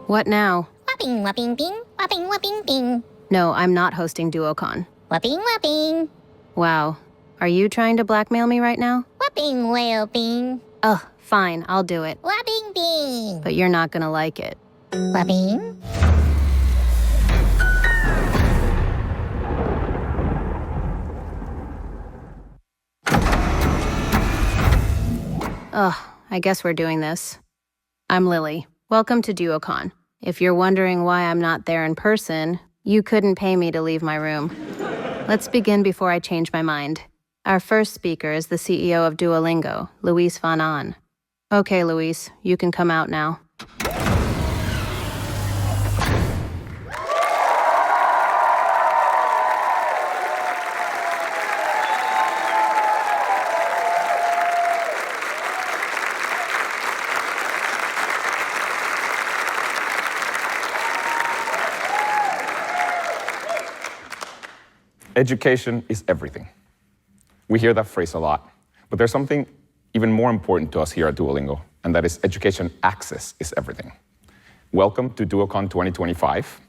What now? Whopping, whopping, bing, whopping, whopping, bing. No, I'm not hosting Duocon. Whopping, whopping. Wow. Are you trying to blackmail me right now? Whopping, whale, bing. Ugh, fine, I'll do it. Whopping, bing. But you're not gonna like it. Whopping. Ugh, I guess we're doing this. I'm Lily. Welcome to Duocon. If you're wondering why I'm not there in person, you couldn't pay me to leave my room. Let's begin before I change my mind. Our first speaker is the CEO of Duolingo, Luis Van Aan. Okay, Luis, you can come out now. Education is everything. We hear that phrase a lot, but there's something even more important to us here at Duolingo, and that is education access is everything. Welcome to Duocon 2025.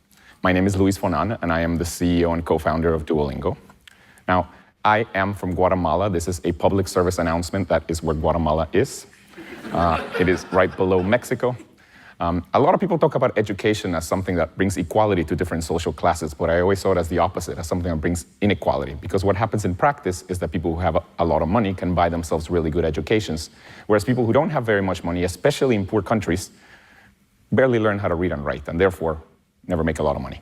My name is Luis Van Aan, and I am the CEO and co-founder of Duolingo. Now, I am from Guatemala. This is a public service announcement. That is where Guatemala is. It is right below Mexico. A lot of people talk about education as something that brings equality to different social classes, but I always saw it as the opposite, as something that brings inequality. Because what happens in practice is that people who have a lot of money can buy themselves really good educations, whereas people who don't have very much money, especially in poor countries, barely learn how to read and write, and therefore never make a lot of money.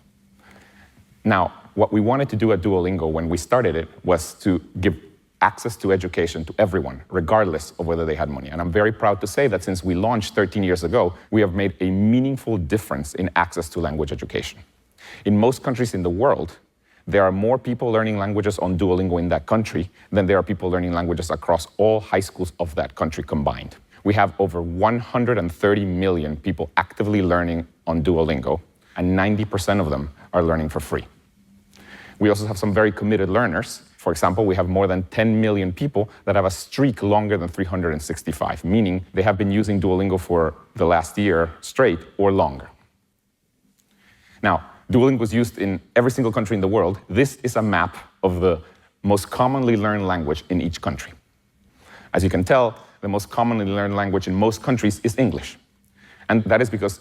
Now, what we wanted to do at Duolingo when we started it was to give access to education to everyone, regardless of whether they had money. And I'm very proud to say that since we launched 13 years ago, we have made a meaningful difference in access to language education. In most countries in the world, there are more people learning languages on Duolingo in that country than there are people learning languages across all high schools of that country combined. We have over 130 million people actively learning on Duolingo, and 90% of them are learning for free. We also have some very committed learners. For example, we have more than 10 million people that have a streak longer than 365, meaning they have been using Duolingo for the last year straight or longer. Now, Duolingo is used in every single country in the world. This is a map of the most commonly learned language in each country. As you can tell, the most commonly learned language in most countries is English. And that is because